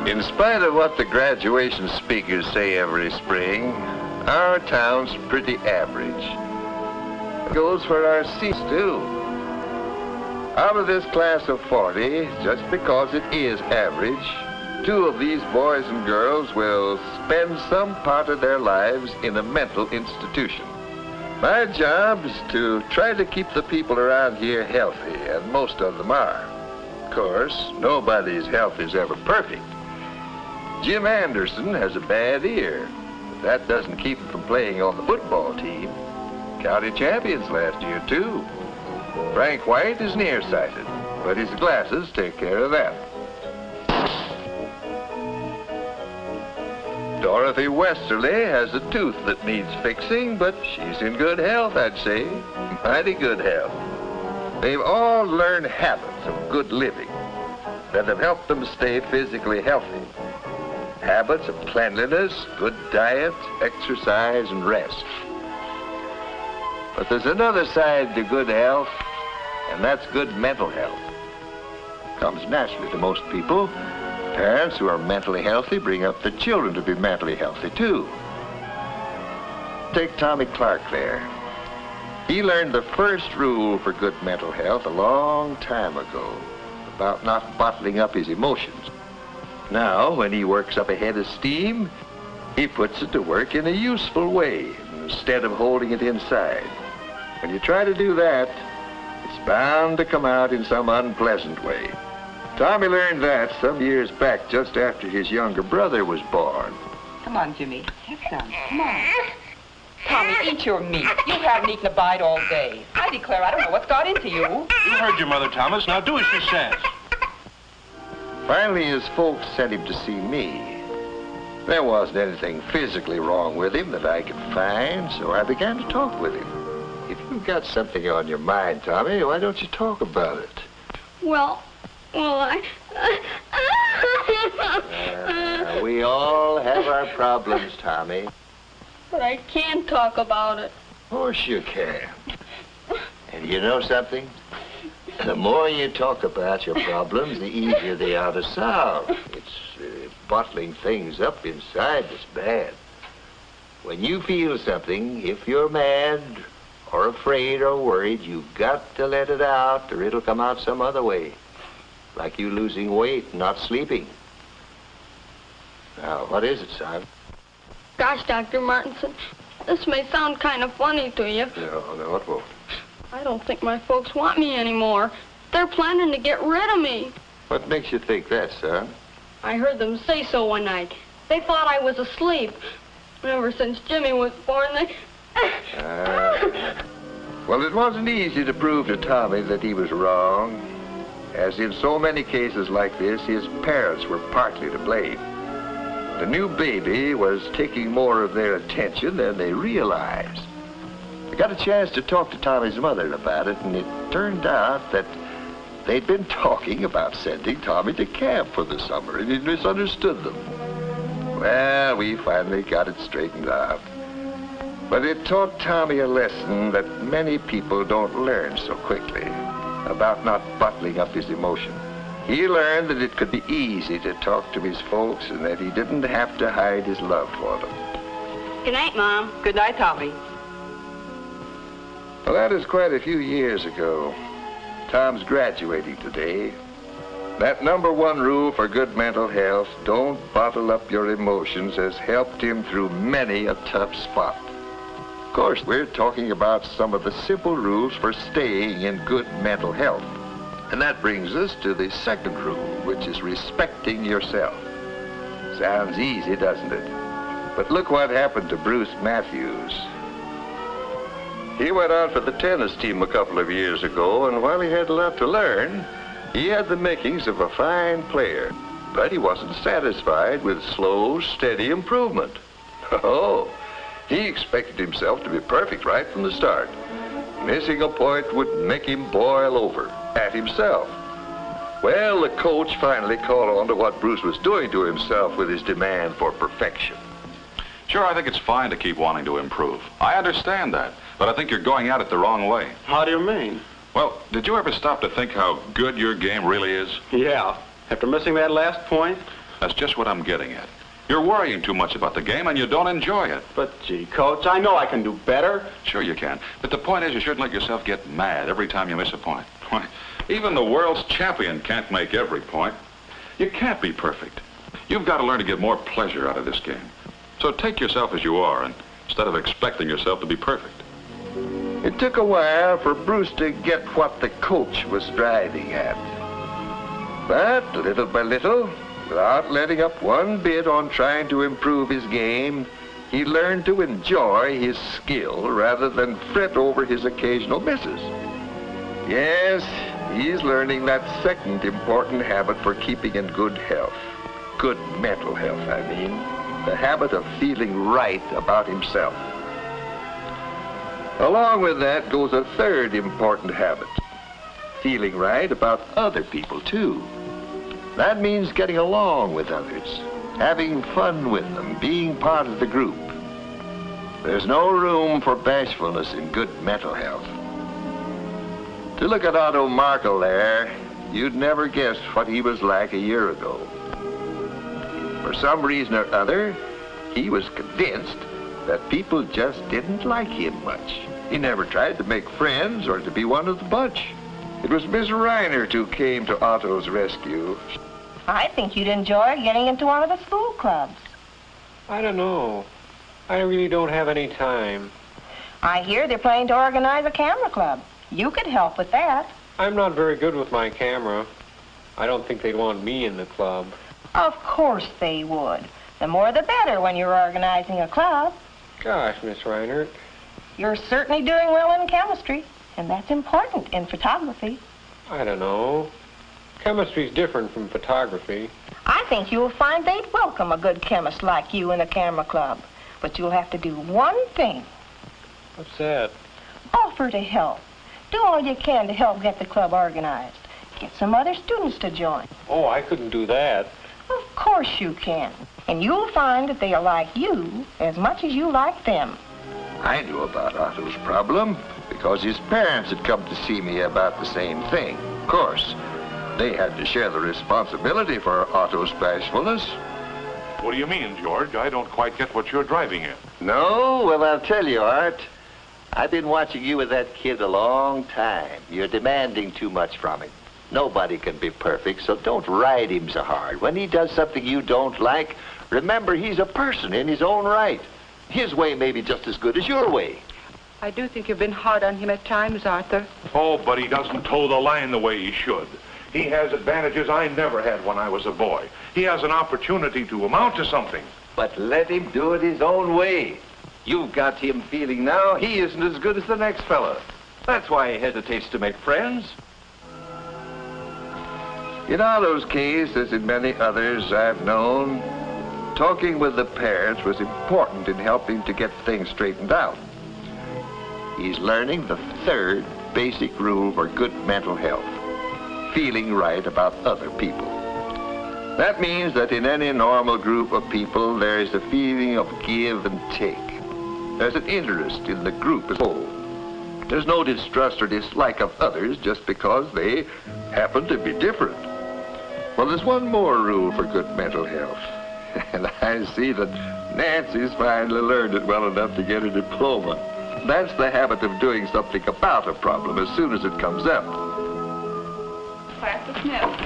In spite of what the graduation speakers say every spring, our town's pretty average. It goes for our seats, too. Out of this class of 40, just because it is average, 2 of these boys and girls will spend some part of their lives in a mental institution. My job is to try to keep the people around here healthy, and most of them are. Of course, nobody's health is ever perfect. Jim Anderson has a bad ear, but that doesn't keep him from playing on the football team. County champions last year, too. Frank White is nearsighted, but his glasses take care of that. Dorothy Westerly has a tooth that needs fixing, but she's in good health, I'd say. Mighty good health. They've all learned habits of good living that have helped them stay physically healthy. Habits of cleanliness, good diet, exercise, and rest. But there's another side to good health, and that's good mental health. Comes naturally to most people. Parents who are mentally healthy bring up their children to be mentally healthy, too. Take Tommy Clark there. He learned the first rule for good mental health a long time ago, about not bottling up his emotions. Now, when he works up a head of steam, he puts it to work in a useful way, instead of holding it inside. When you try to do that, it's bound to come out in some unpleasant way. Tommy learned that some years back, just after his younger brother was born. Come on, Jimmy. Have some. Come on. Tommy, eat your meat. You haven't eaten a bite all day. I declare I don't know what's got into you. You heard your mother, Thomas. Now do as she says. Finally, his folks sent him to see me. There wasn't anything physically wrong with him that I could find, so I began to talk with him. If you've got something on your mind, Tommy, why don't you talk about it? Well, We all have our problems, Tommy. But I can't talk about it. Of course you can. And you know something? The more you talk about your problems, the easier they are to solve. It's bottling things up inside that's bad. When you feel something, if you're mad or afraid or worried, you've got to let it out or it'll come out some other way. Like you losing weight and not sleeping. Now, what is it, son? Gosh, Dr. Martinson, this may sound kind of funny to you. No, it won't. I don't think my folks want me anymore. They're planning to get rid of me. What makes you think that, son? I heard them say so one night. They thought I was asleep. Ever since Jimmy was born, they... Well, it wasn't easy to prove to Tommy that he was wrong. As in so many cases like this, his parents were partly to blame. The new baby was taking more of their attention than they realized. I got a chance to talk to Tommy's mother about it, and it turned out that they'd been talking about sending Tommy to camp for the summer, and he'd misunderstood them. Well, we finally got it straightened out. But it taught Tommy a lesson that many people don't learn so quickly, about not bottling up his emotion. He learned that it could be easy to talk to his folks and that he didn't have to hide his love for them. Good night, Mom. Good night, Tommy. Well, that is quite a few years ago. Tom's graduating today. That #1 rule for good mental health, don't bottle up your emotions, has helped him through many a tough spot. Of course, we're talking about some of the simple rules for staying in good mental health. And that brings us to the second rule, which is respecting yourself. Sounds easy, doesn't it? But look what happened to Bruce Matthews. He went out for the tennis team a couple of years ago, and while he had a lot to learn, he had the makings of a fine player. But he wasn't satisfied with slow, steady improvement. Oh, he expected himself to be perfect right from the start. Missing a point would make him boil over at himself. Well, the coach finally caught on to what Bruce was doing to himself with his demand for perfection. Sure, I think it's fine to keep wanting to improve. I understand that, but I think you're going at it the wrong way. How do you mean? Well, did you ever stop to think how good your game really is? Yeah. After missing that last point, That's just what I'm getting at. You're worrying too much about the game and you don't enjoy it. But, gee, Coach, I know I can do better. Sure you can. But the point is you shouldn't let yourself get mad every time you miss a point. Why, even the world's champion can't make every point. You can't be perfect. You've got to learn to get more pleasure out of this game. So take yourself as you are instead of expecting yourself to be perfect. It took a while for Bruce to get what the coach was driving at. But little by little, without letting up one bit on trying to improve his game, he learned to enjoy his skill rather than fret over his occasional misses. Yes, he's learning that second important habit for keeping in good health. Good mental health, I mean. The habit of feeling right about himself. Along with that goes a third important habit. Feeling right about other people, too. That means getting along with others, having fun with them, being part of the group. There's no room for bashfulness in good mental health. To look at Otto Markel there, you'd never guess what he was like a year ago. For some reason or other, he was convinced that people just didn't like him much. He never tried to make friends or to be one of the bunch. It was Miss Reinert who came to Otto's rescue. I think you'd enjoy getting into one of the school clubs. I don't know. I really don't have any time. I hear they're planning to organize a camera club. You could help with that. I'm not very good with my camera. I don't think they'd want me in the club. Of course they would. The more the better when you're organizing a club. Gosh, Miss Reinert. You're certainly doing well in chemistry, and that's important in photography. I don't know. Chemistry's different from photography. I think you'll find they'd welcome a good chemist like you in a camera club. But you'll have to do one thing. What's that? Offer to help. Do all you can to help get the club organized. Get some other students to join. Oh, I couldn't do that. Of course you can. And you'll find that they'll like you as much as you like them. I knew about Otto's problem because his parents had come to see me about the same thing. Of course, they had to share the responsibility for Otto's bashfulness. What do you mean, George? I don't quite get what you're driving at. No? Well, I'll tell you, Art. I've been watching you with that kid a long time. You're demanding too much from him. Nobody can be perfect, so don't ride him so hard. When he does something you don't like, remember he's a person in his own right. His way may be just as good as your way. I do think you've been hard on him at times, Arthur. Oh, but he doesn't toe the line the way he should. He has advantages I never had when I was a boy. He has an opportunity to amount to something. But let him do it his own way. You've got him feeling now he isn't as good as the next fella. That's why he hesitates to make friends. In Otto's case, as in many others I've known, talking with the parents was important in helping to get things straightened out. He's learning the third basic rule for good mental health, feeling right about other people. That means that in any normal group of people, there is a feeling of give and take. There's an interest in the group as a whole. There's no distrust or dislike of others just because they happen to be different. Well, there's one more rule for good mental health. And I see that Nancy's finally learned it well enough to get a diploma. That's the habit of doing something about a problem as soon as it comes up. Class dismissed.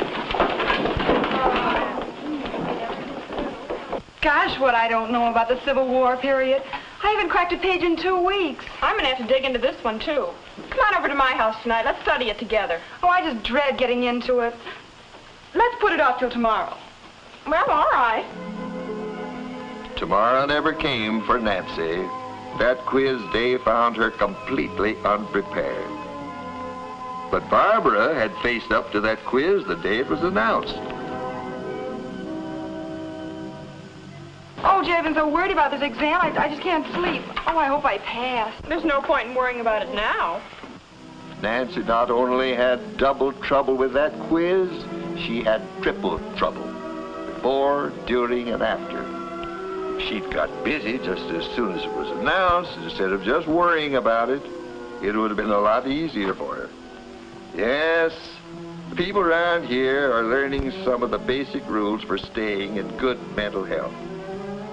Gosh, what I don't know about the Civil War period. I haven't cracked a page in 2 weeks. I'm going to have to dig into this one, too. Come on over to my house tonight. Let's study it together. Oh, I just dread getting into it. Let's put it off till tomorrow. Well, all right. Tomorrow never came for Nancy. That quiz day found her completely unprepared. But Barbara had faced up to that quiz the day it was announced. Oh, Jay, I've been so worried about this exam. I just can't sleep. Oh, I hope I pass. There's no point in worrying about it now. Nancy not only had double trouble with that quiz, she had triple trouble. Before, during, and after. She'd got busy just as soon as it was announced. Instead of just worrying about it, it would have been a lot easier for her. Yes, The people around here are learning some of the basic rules for staying in good mental health.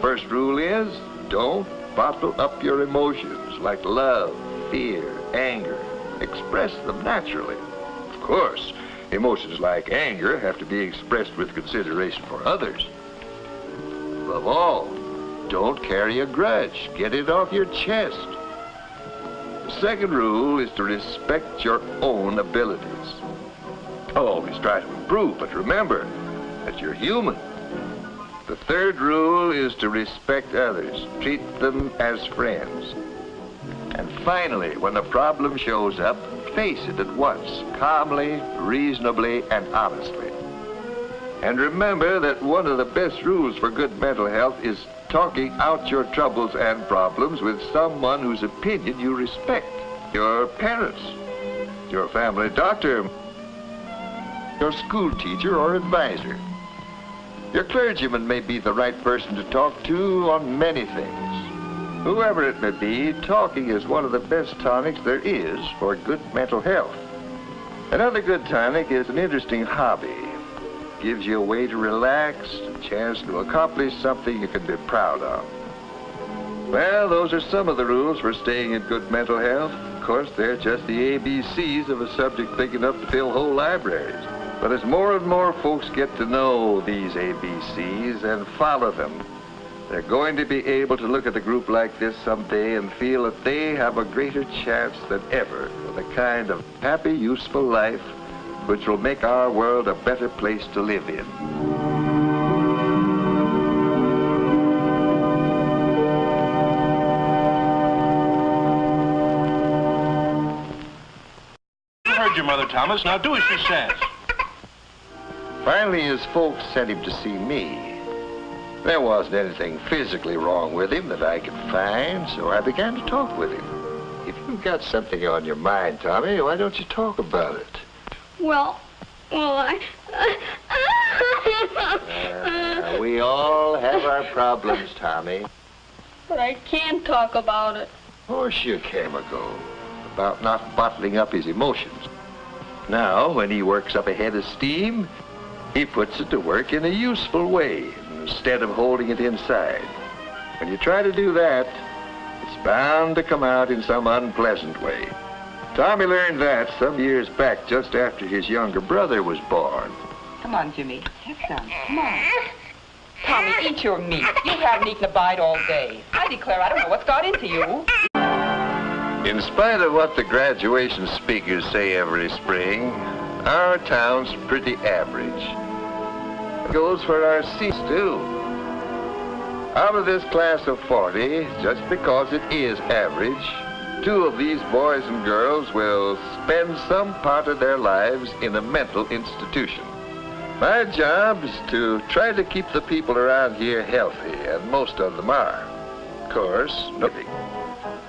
First rule is, don't bottle up your emotions like love, fear, anger. Express them naturally. Of course, emotions like anger have to be expressed with consideration for others. Above all, don't carry a grudge. Get it off your chest. The second rule is to respect your own abilities. Always try to improve, but remember that you're human. The third rule is to respect others. Treat them as friends. And finally, when a problem shows up, face it at once, calmly, reasonably, and honestly. And remember that one of the best rules for good mental health is talking out your troubles and problems with someone whose opinion you respect. Your parents, your family doctor, your school teacher or advisor. Your clergyman may be the right person to talk to on many things. Whoever it may be, talking is one of the best tonics there is for good mental health. Another good tonic is an interesting hobby. Gives you a way to relax, a chance to accomplish something you can be proud of. Well, those are some of the rules for staying in good mental health. Of course, they're just the ABCs of a subject big enough to fill whole libraries. But as more and more folks get to know these ABCs and follow them, they're going to be able to look at a group like this someday and feel that they have a greater chance than ever for the kind of happy, useful life which will make our world a better place to live in. You heard your mother, Thomas. Now do as she says. Finally, his folks sent him to see me. There wasn't anything physically wrong with him that I could find, so I began to talk with him. If you've got something on your mind, Tommy, why don't you talk about it? Well, We all have our problems, Tommy. But I can't talk about it. Of course you can, McGo. About not bottling up his emotions. Now, when he works up a head of steam, he puts it to work in a useful way, instead of holding it inside. When you try to do that, it's bound to come out in some unpleasant way. Tommy learned that some years back, just after his younger brother was born. Come on, Jimmy. Have some. Come on. Tommy, eat your meat. You haven't eaten a bite all day. I declare I don't know what's got into you. In spite of what the graduation speakers say every spring, our town's pretty average. It goes for our seats, too. Out of this class of 40, just because it is average, 2 of these boys and girls will spend some part of their lives in a mental institution. My job is to try to keep the people around here healthy, and most of them are. Of course, nothing.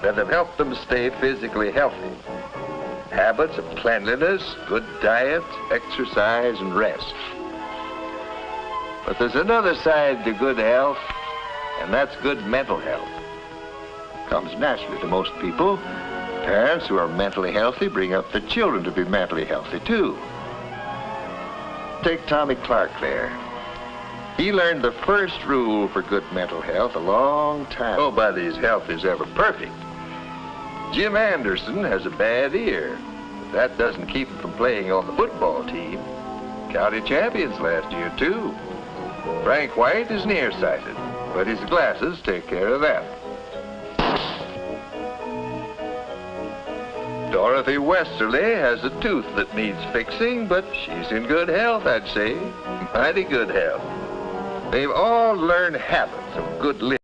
Then have helped them stay physically healthy. Habits of cleanliness, good diet, exercise, and rest. But there's another side to good health, and that's good mental health. Comes naturally to most people. Parents who are mentally healthy bring up their children to be mentally healthy, too. Take Tommy Clark there. He learned the first rule for good mental health a long time. Nobody's health is ever perfect. Jim Anderson has a bad ear. That doesn't keep him from playing on the football team. County champions last year, too. Frank White is nearsighted, but his glasses take care of that. Dorothy Westerly has a tooth that needs fixing, but she's in good health, I'd say. Mighty good health. They've all learned habits of good living.